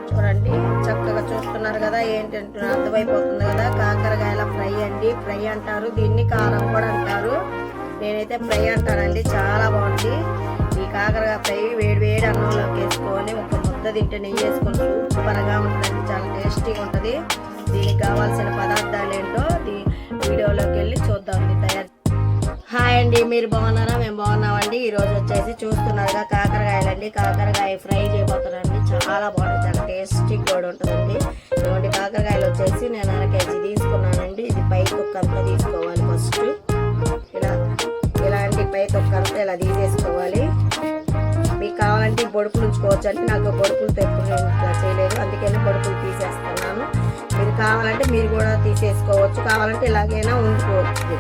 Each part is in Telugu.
చూడండి చక్కగా చూస్తున్నారు కదా, ఏంటంటే అర్థమైపోతుంది కదా. కాకరకాయల ఫ్రై అండి, ఫ్రై అంటారు దీన్ని, కారం కూడా అంటారు. నేనైతే ఫ్రై అంటానండి. చాలా బాగుంది ఈ కాకరకాయ ఫ్రై. వేడి వేడి అన్నంలోకి వేసుకొని ఒక ముద్ద తింటే నెయ్యి వేసుకొని సూపర్గా ఉంటుందండి, చాలా టేస్టీగా ఉంటుంది. దీనికి కావాల్సిన పదార్థాలు ఏంటో వీడియోలోకి వెళ్ళి చూద్దాం తయారు. హాయ్ అండి, మీరు బాగున్నారా? మేము బాగున్నామండి. ఈరోజు వచ్చేసి చూస్తున్నారుగా కాకరకాయలండి, కాకరకాయ ఫ్రై చేయబోతున్నానండి. చాలా బాగుంటుంది, చాలా టేస్టీ కూడా ఉంటుందండి. ఇటువంటి కాకరకాయలు వచ్చేసి నేను 1/2 కేజీ తీసుకున్నానండి. ఇది పై తొక్కంతా తీసుకోవాలి. ఫస్ట్ ఇలాంటి పై తొక్కంతా ఇలా తీసేసుకోవాలి. మీకు కావాలంటే బొడుపులు ఉంచుకోవచ్చు అంటే నాకు బొడుపులతో ఎప్పుడు నేను ఇట్లా చేయలేదు, అందుకని బొడుపులు తీసేస్తున్నాను. మీరు కావాలంటే మీరు కూడా తీసేసుకోవచ్చు, కావాలంటే ఇలాగైనా ఉంచుకోవచ్చు.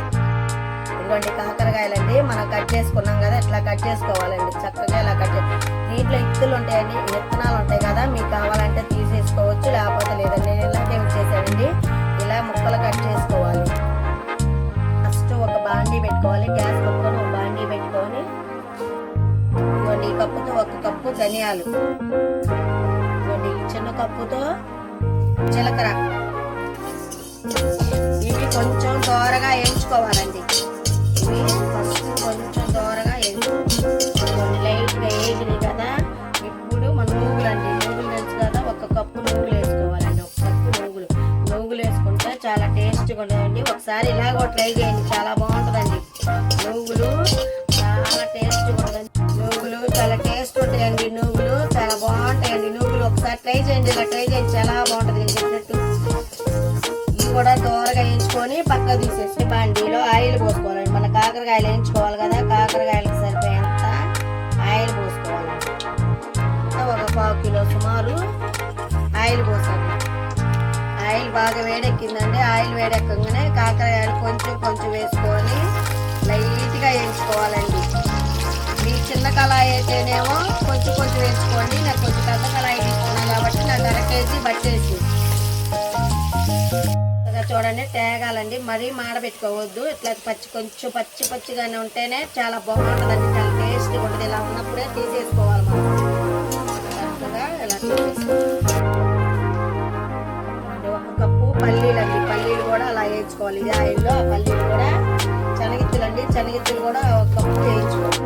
ఇదిగోండి కాకరకాయలండి, మనం కట్ చేసుకున్నాం కదా, ఇట్లా కట్ చేసుకోవాలండి. చక్కగా ఇలా దీంట్లో ఇత్తులు ఉంటాయండి, విత్తనాలు ఉంటాయి కదా, మీకు కావాలంటే తీసేసుకోవచ్చు, లేకపోతే లేదండి. నేను ఇలాగే చేశానండి. ఇలా ముక్కలు కట్ చేసుకోవాలి. ఫస్ట్ ఒక బాండీ పెట్టుకోవాలి, గ్యాస్ పట్టుకొని ఒక బాండీ పెట్టుకొని ఇదిగోండి ఈ కప్పుతో 1 కప్పు ధనియాలు, ఇదిగోండి ఈ చిన్న కప్పుతో జీలకర్ర, ఇవి కొంచెం దోరగా వేయించుకోవాలండి. ఇవి ఫస్ట్ కొంచెం దోరగా వేయించుకోవాలి, లైట్గా వేగినాయి కదా. ఇప్పుడు మన నూగులండి, నూగులు తెలుసు కదా, 1 కప్పు నూగులు వేసుకోవాలండి. 1 కప్పు నూగులు వేసుకుంటే చాలా టేస్ట్గా ఉంటుందండి. ఒకసారి ఇలా కూడా ట్రై చేయండి, చాలా బాగుంటుందండి. నూగులు చాలా టేస్ట్గా ఉంటుందండి, నూగులు చాలా టేస్ట్ ఉంటాయండి, నూగులు చాలా బాగుంటాయండి. నూగులు ఒకసారి ట్రై చేయండి, ఇలా ట్రై చేయండి, చాలా బాగుంటుంది. నేను చెప్పినట్టు ఇవి కూడా దోరగా వేయించుకొని పక్క తీసేసి బండిలో ఆయిల్ పోసుకోవాలండి. మన కాకరకాయలు వేయించుకోవాలి కదా, కాకరకాయలకు సరిపోయేంత ఆయిల్ పోసుకోవాలండి. 1 పావు కిలో సుమారు ఆయిల్ పోసాలి. ఆయిల్ బాగా వేడెక్కిందండి. ఆయిల్ వేడెక్కగానే కాకరకాయలు కొంచెం వేసుకొని లైట్గా వేయించుకోవాలండి. మీ చిన్న కళాయి అయితేనేమో కొంచెం వేసుకోండి, నాకు కొంచెం పెద్ద కళాయి తీసుకున్నాను కాబట్టి నాకు 1/2 కేజీ పట్టేసి. చూడండి తేగాలండి, మరీ మాడబెట్టుకోవద్దు. ఇట్లా కొంచెం పచ్చిగానే ఉంటేనే చాలా బాగుంటుందండి, చాలా టేస్ట్గా ఉంటుంది. ఇలా ఉన్నప్పుడే తీసేసుకోవాలి మనం. కరెక్ట్గా ఇలా తీసేసుకోవాలి. 1 కప్పు పల్లీలండి, పల్లీలు కూడా అలా వేయించుకోవాలి. ఇది ఆయిల్లో పల్లీలు కూడా, శనగిత్తులు కూడా 1 కప్పు వేయించుకోవాలి.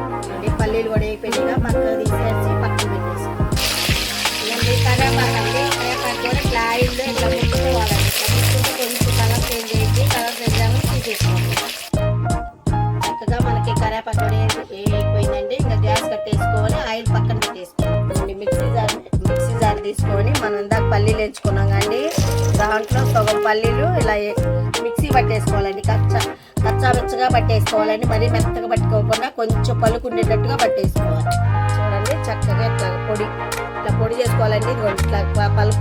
పల్లీలు కూడా వేయిపోయినా పక్కన తీసేసి పక్కన పెట్టేసి ఇలాంటి కరేపాకండి. కరేపాకు కూడా ఇట్లా ఆయిల్లో ఇట్లా ముట్టుకోవాలండి. కొంచెం కలర్ చేంజ్ అయ్యింది, కలర్ చేంజ్ తీసేసుకోవాలి. చక్కగా మనకి కరేపాకు కూడా వేయిపోయిందండి. ఇంకా గ్యాస్ కట్టేసుకొని ఆయిల్ పక్కన పెట్టేసుకోవాలి. మిక్సీ జార్ తీసుకొని మనం ఇందాక పల్లీలు వేయించుకున్నాం కానీ దాంట్లో సగం పల్లీలు ఇలా మిక్సీ పట్టేసుకోవాలండి. కచ్చాబెచ్చగా పట్టేసుకోవాలండి, మరీ మెత్తగా పట్టుకోకుండా కొంచెం పలుకుండేటట్టుగా పట్టేసుకోవాలి. చూడండి చక్కగా ఇట్లా పొడి చేసుకోవాలండి. ఇది ఇట్లా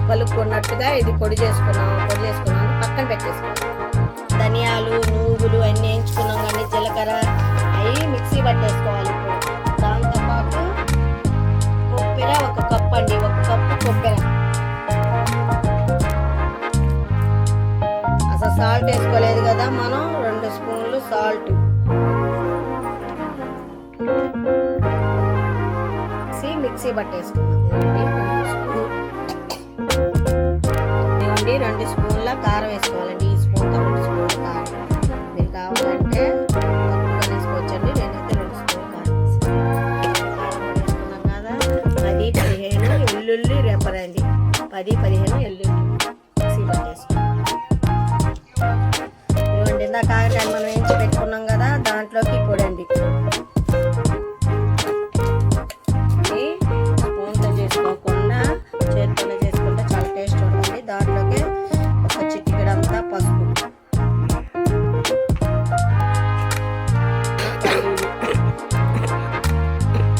పలుకున్నట్టుగా ఇది పొడి చేసుకున్నాం పక్కన పెట్టేసుకోవాలి. ధనియాలు, నూగులు అన్నీ వేయించుకున్నాం కానీ జీలకర్ర అవి మిక్సీ పట్టేసుకోవాలి. ఇప్పుడు దాంతోపాటు కొబ్బరి 1 కప్పు అండి, 1 కప్పు కొబ్బరి. అసలు సాల్ట్ వేసుకోలేదు కదా మనం, 2 స్పూన్లు సాల్ట్ మిక్సీ పట్టేసుకున్నాం. 2 స్పూన్ల కారం వేసుకోవాలండి. ఈ స్పూన్తో 2 స్పూన్ల కారం. మీరు కావాలంటే వేసుకోవచ్చండి. నేనైతే 2 స్పూన్ల కారం వేసుకున్నాం కదా. 10-15 ఎల్లుల్లి రెబ్బరండి, 10-15 ఎల్లుల్లి మిక్సీ పట్టేసుకున్నాం. ఇవ్వండి ఇందాక కాకరకాయలు మనం వేయించి పెట్టుకున్నాం కదా, దాంట్లోకి పొడండి. స్పూన్తో చేసుకోకుండా చేతితోనే చేసుకుంటే చాలా టేస్ట్ ఉంటుంది. దాంట్లోకి 1 చిటికెడంతా పసుపు,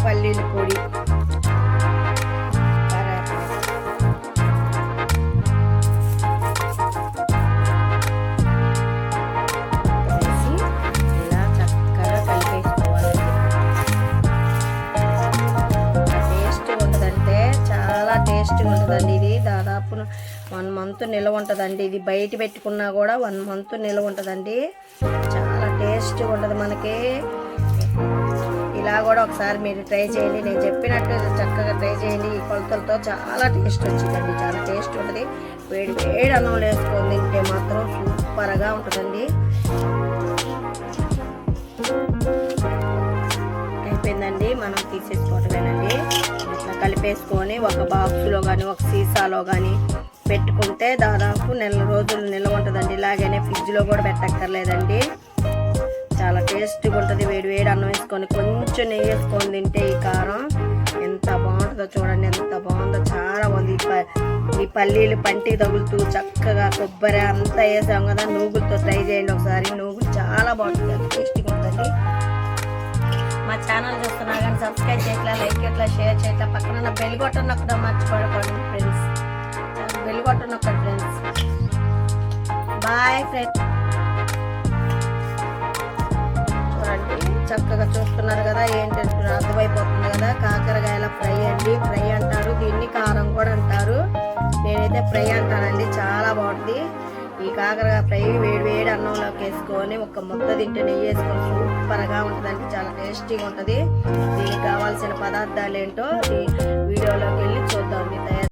పల్లీల పొడి, ఇలా చక్కగా కలిపేసుకోవాలండి. టేస్ట్గా ఉంటుందంటే చాలా టేస్ట్గా ఉంటుందండి. ఇది దాదాపు 1 మంత్ నిల్వ ఉంటుందండి. ఇది బయట పెట్టుకున్నా కూడా 1 మంత్ నిల్వ ఉంటుందండి. చాలా టేస్ట్గా ఉంటుంది మనకి. ఇలా కూడా ఒకసారి మీరు ట్రై చేయండి, నేను చెప్పినట్టు చక్కగా ట్రై చేయండి. చాలా టేస్ట్ వచ్చిందండి. చాలా టేస్ట్ ఉంటుంది. వేడి వేడి అన్నంలో వేసుకొని తింటే మాత్రం సూపర్గా ఉంటుందండి. అయిపోయిందండి, మనం తీసేసుకోవటమేనండి. ఇట్లా కలిపేసుకొని ఒక బాక్స్లో కానీ ఒక సీసాలో కానీ పెట్టుకుంటే దాదాపు నెల రోజులు నిల్వ ఉంటుందండి. ఇలాగనే ఫ్రిడ్జ్లో కూడా పెట్టక్కర్లేదండి. చాలా టేస్ట్గా ఉంటుంది. వేడి వేడి అన్నం వేసుకొని కొంచెం నెయ్యి వేసుకొని తింటే ఈ కారం ఎంత బాగుంటుందో చూడండి. ఎంత బాగుందో, చాలా బాగుంది. ఈ పల్లీలు పంటికి తగులుతూ చక్కగా కొబ్బరి అంతా వేసాం కదా, నూగులతో ట్రై చేయండి ఒకసారి. నూగులు చాలా బాగుంటుంది, అది టేస్టీగా ఉంటుందండి. మా ఛానల్ చూస్తున్నా కానీ సబ్స్క్రైబ్ చేయట్లా, లైక్ చేయట్లా, షేర్ చేయట్లా, పక్కన బెల్ కొట్టను కూడా మర్చిపోకండి ఫ్రెండ్స్. బెల్ కొట్టను ఫ్రెండ్స్. Bye friends. చూడండి చక్కగా చూస్తున్నారు కదా, ఏంటంటే అర్థమైపోతుంది కదా. కాకరకాయల ఫ్రై అండి. ఫ్రై అంటారు దీన్ని, కారం కూడా అంటారు. నేనైతే ఫ్రై అంటానండి. చాలా బాగుంటుంది ఈ కాకరకాయ ఫ్రై. వేడి వేడి అన్నంలోకి వేసుకొని ఒక ముద్ద తింటే నెయ్యి వేసుకొని సూపర్గా ఉంటుందండి. చాలా టేస్టీగా ఉంటుంది. దీనికి కావాల్సిన పదార్థాలు ఏంటో ఈ వీడియోలోకి వెళ్ళి చూద్దాం.